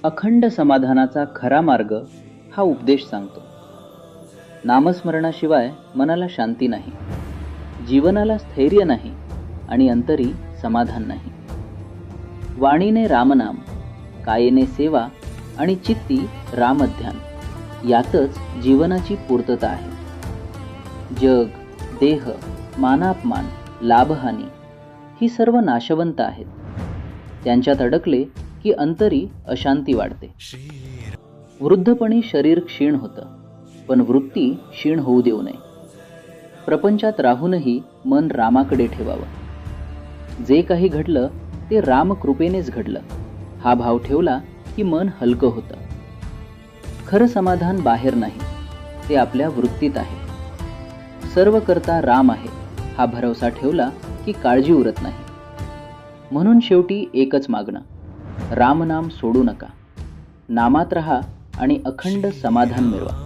अखंड समाधानाचा खरा मार्ग हा उपदेश सांगतो. नामस्मरणाशिवाय मनाला शांती नाही, जीवनाला स्थैर्य नाही आणि अंतरी समाधान नाही. वाणीने रामनाम, कायेने सेवा आणि चित्ती रामध्यान यातच जीवनाची पूर्तता आहे. जग, देह, मानापमान, लाभहानी ही सर्व नाशवंत आहेत. त्यांच्यात अडकले की अंतरी अशांती वाढते. वृद्धपणी शरीर क्षीण होतं, पण वृत्ती क्षीण होऊ देऊ नये. प्रपंचात राहूनही मन रामाकडे ठेवावं. जे काही घडलं ते रामकृपेनेच घडलं हा भाव ठेवला की मन हलकं होतं. खरं समाधान बाहेर नाही, ते आपल्या वृत्तीत आहे. सर्व करता राम आहे हा भरवसा ठेवला की काळजी उरत नाही. म्हणून शेवटी एकच मागणं, रामनाम सोडू नका. नामात रहा आणि अखंड समाधान मिळवा.